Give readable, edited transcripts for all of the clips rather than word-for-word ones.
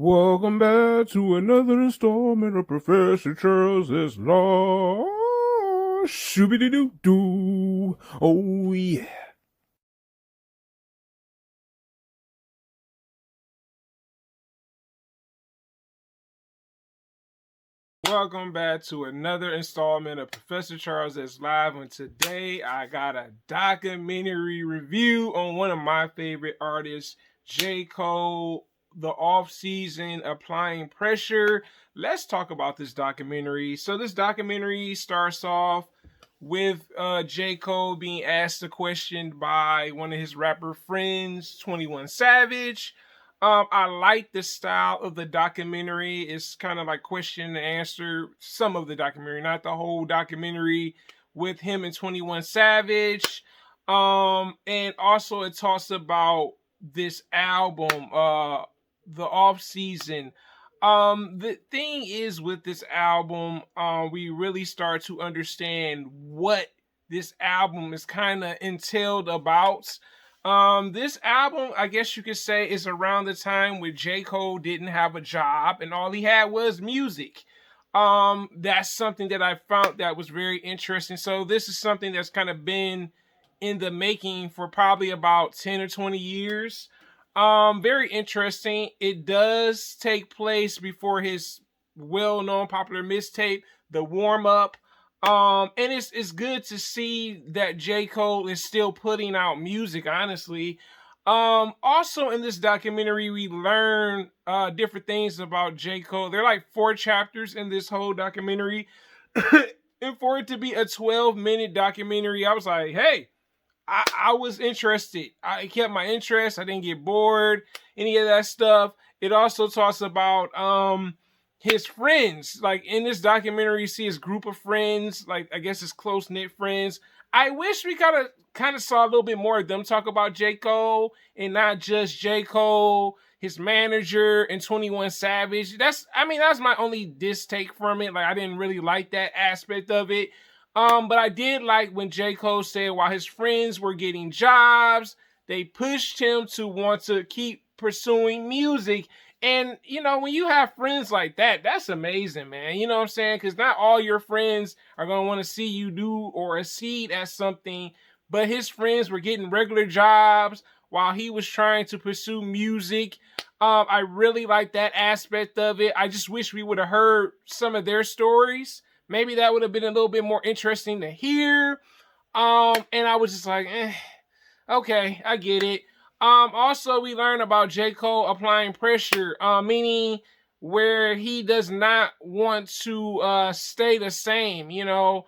Welcome back to another installment of Professor Charles's Law. Shooby-doo-doo-doo. Oh, yeah. Welcome back to another installment of Professor Charles is Live. And today I got a documentary review on one of my favorite artists, J.Cole, The Off Season, Applying Pressure. Let's talk about this documentary. So this documentary starts off with J. Cole being asked a question by one of his rapper friends, 21 Savage. I like the style of the documentary. It's kind of like question and answer, some of the documentary, not the whole documentary, with him and 21 Savage. And also it talks about this album, The Off Season. The thing is with this album, we really start to understand what this album is kind of entailed about. This album, I guess you could say, is around the time where J. Cole didn't have a job and all he had was music. That's something that I found that was very interesting. So this is something that's kind of been in the making for probably about 10 or 20 years. Very interesting. It does take place before his well-known popular mixtape, The Warm Up. And it's good to see that J. Cole is still putting out music, honestly. Also in this documentary, we learn different things about J. Cole. There are like 4 chapters in this whole documentary. And for it to be a 12-minute documentary, I was like, hey, I was interested. I kept my interest. I didn't get bored, any of that stuff. It also talks about his friends. Like in this documentary, you see his group of friends, like I guess his close-knit friends. I wish we kind of saw a little bit more of them talk about J. Cole and not just J. Cole, his manager, and 21 Savage. That's my only distake from it. Like I didn't really like that aspect of it. But I did like when J. Cole said while his friends were getting jobs, they pushed him to want to keep pursuing music. And, you know, when you have friends like that, that's amazing, man. You know what I'm saying? Because not all your friends are going to want to see you do or exceed at something. But his friends were getting regular jobs while he was trying to pursue music. I really like that aspect of it. I just wish we would have heard some of their stories. Maybe that would have been a little bit more interesting to hear. And I was just like, okay, I get it. Also, we learn about J. Cole applying pressure, meaning where he does not want to stay the same, you know.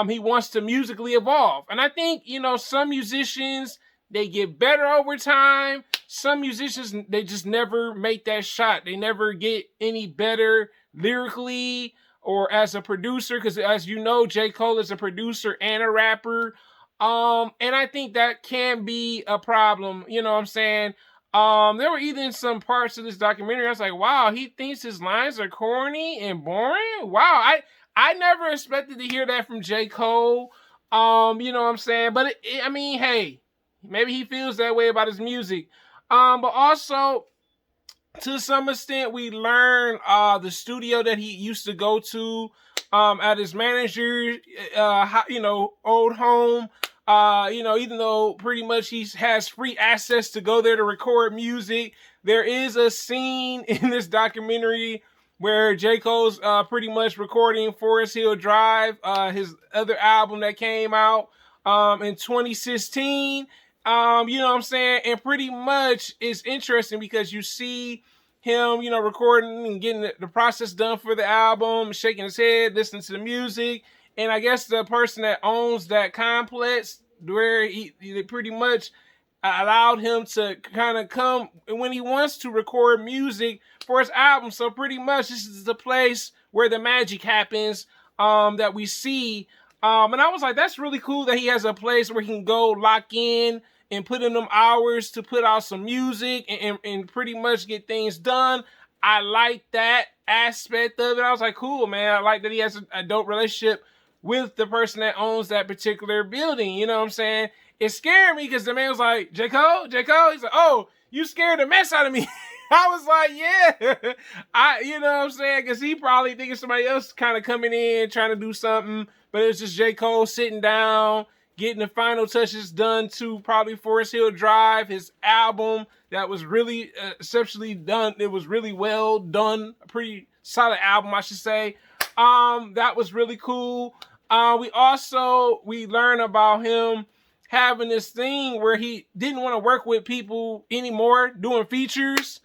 He wants to musically evolve. And I think, you know, some musicians, they get better over time. Some musicians, they just never make that shot. They never get any better lyrically or as a producer, because as you know, J. Cole is a producer and a rapper. And I think that can be a problem, you know what I'm saying? There were even some parts of this documentary, I was like, wow, he thinks his lines are corny and boring? Wow, I never expected to hear that from J. Cole. You know what I'm saying? But I mean, hey, maybe he feels that way about his music. But also, to some extent, we learn the studio that he used to go to at his manager's, old home. Even though pretty much he has free access to go there to record music, there is a scene in this documentary where J. Cole's pretty much recording Forest Hill Drive, his other album that came out in 2016. You know what I'm saying? And pretty much it's interesting because you see him, you know, recording and getting the process done for the album, shaking his head, listening to the music. And I guess the person that owns that complex, where they pretty much allowed him to kind of come when he wants to record music for his album. So pretty much this is the place where the magic happens that we see. And I was like, that's really cool that he has a place where he can go lock in and put in them hours to put out some music and pretty much get things done. I like that aspect of it. I was like, cool, man. I like that he has a dope relationship with the person that owns that particular building. You know what I'm saying? It scared me because the man was like, J. Cole? J. Cole? He's like, oh, you scared the mess out of me. I was like, yeah. You know what I'm saying? Because he probably thinking somebody else kind of coming in trying to do something, but it was just J. Cole sitting down, getting the final touches done to probably Forest Hill Drive, his album that was really exceptionally done. It was really well done, a pretty solid album, I should say. That was really cool. We learned about him having this thing where he didn't want to work with people anymore, doing features.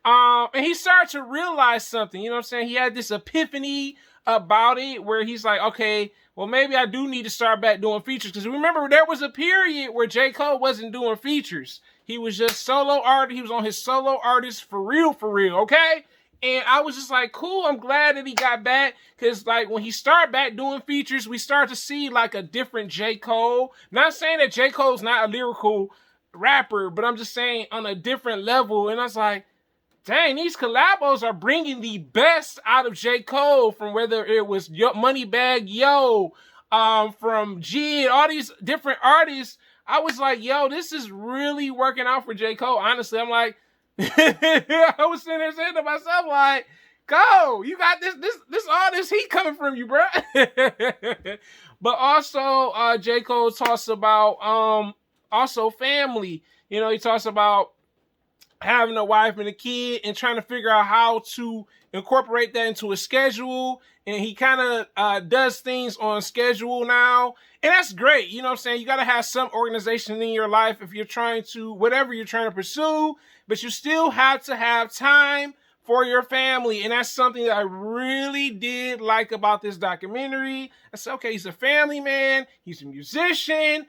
And he started to realize something, you know what I'm saying? He had this epiphany about it where he's like, okay, well, maybe I do need to start back doing features. Because remember, there was a period where J. Cole wasn't doing features. He was just solo artist. He was on his solo artist for real, okay? And I was just like, cool, I'm glad that he got back. Because, like, when he started back doing features, we start to see, like, a different J. Cole. Not saying that J. Cole's not a lyrical rapper, but I'm just saying on a different level. And I was like, dang, these collabos are bringing the best out of J. Cole, from whether it was Moneybagg Yo, from G, all these different artists. I was like, yo, this is really working out for J. Cole. Honestly, I'm like, I was sitting there saying to myself, like, go, you got this all this heat coming from you, bro. But also, J. Cole talks about also family. You know, he talks about having a wife and a kid and trying to figure out how to incorporate that into a schedule. And he kind of does things on schedule now. And that's great. You know what I'm saying? You got to have some organization in your life if you're trying to, whatever you're trying to pursue, but you still have to have time for your family. And that's something that I really did like about this documentary. I said, okay, he's a family man. He's a musician.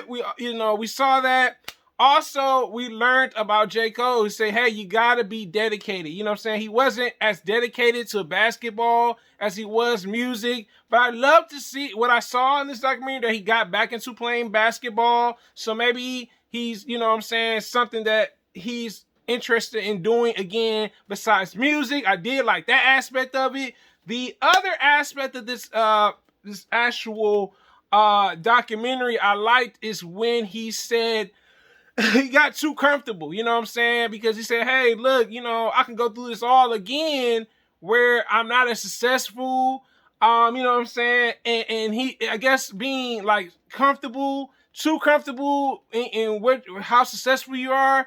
we saw that. Also, we learned about J. Cole who said, hey, you got to be dedicated. You know what I'm saying? He wasn't as dedicated to basketball as he was music. But I love to see what I saw in this documentary, that he got back into playing basketball. So maybe he's, you know what I'm saying, something that he's interested in doing again besides music. I did like that aspect of it. The other aspect of this actual documentary I liked is when he said, he got too comfortable, you know what I'm saying? Because he said, hey, look, you know, I can go through this all again where I'm not as successful, you know what I'm saying? And he, I guess, being like comfortable, too comfortable in how successful you are,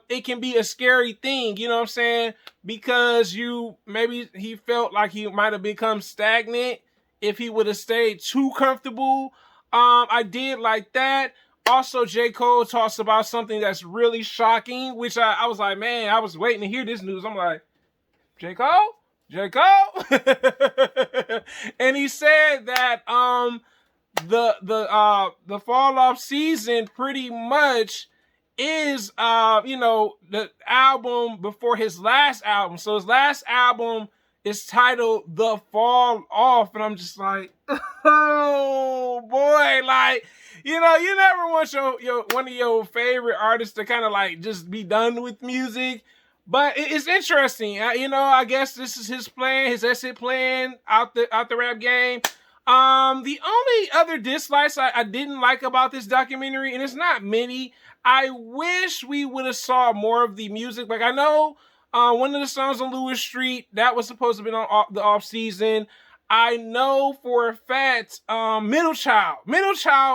it can be a scary thing, you know what I'm saying? Because maybe he felt like he might have become stagnant if he would have stayed too comfortable. I did like that. Also, J. Cole talks about something that's really shocking, which I was like, man, I was waiting to hear this news. I'm like, J. Cole? J. Cole? And he said that the fall off season pretty much is the album before his last album. So his last album is titled The Fall Off, and I'm just like, oh boy, like, you know, you never want your one of your favorite artists to kind of like just be done with music. But it's interesting. You know, I guess this is his plan, his exit plan out the rap game. The only other dislikes I didn't like about this documentary, and it's not many, I wish we would have saw more of the music. Like, I know one of the songs on Lewis Street, that was supposed to be on the off season. I know for a fact, Middle Child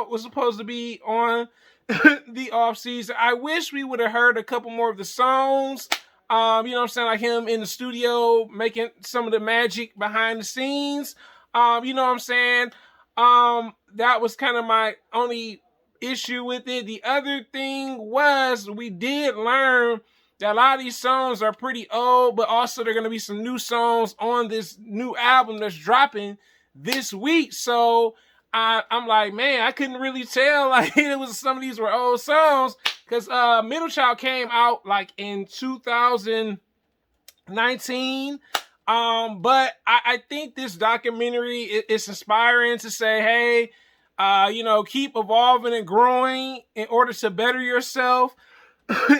was supposed to be on the off season. I wish we would have heard a couple more of the songs. You know what I'm saying? Like him in the studio making some of the magic behind the scenes. You know what I'm saying? That was kind of my only issue with it. The other thing was, we did learn that a lot of these songs are pretty old, but also there are going to be some new songs on this new album that's dropping this week. So I'm like, man, I couldn't really tell like it was some of these were old songs, because Middle Child came out like in 2019. But I think this documentary is inspiring to say, hey, you know, keep evolving and growing in order to better yourself.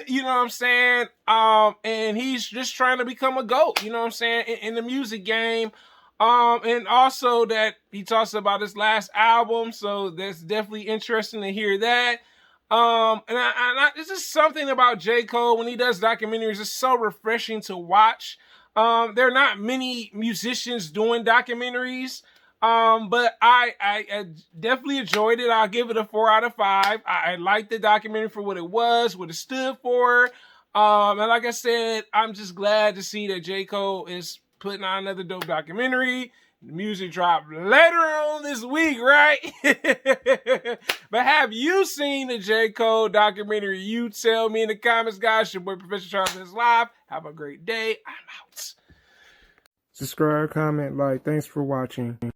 You know what I'm saying? And he's just trying to become a GOAT, you know what I'm saying, in the music game. And also that he talks about his last album, so that's definitely interesting to hear that. It's just something about J. Cole when he does documentaries. It's so refreshing to watch. There are not many musicians doing documentaries. But I definitely enjoyed it. I'll give it a 4 out of 5. I liked the documentary for what it was, what it stood for. And like I said, I'm just glad to see that J. Cole is putting on another dope documentary. The music dropped later on this week, right? But have you seen the J. Cole documentary? You tell me in the comments, guys. Your boy Professor Charles is live. Have a great day. I'm out. Subscribe, comment, like. Thanks for watching.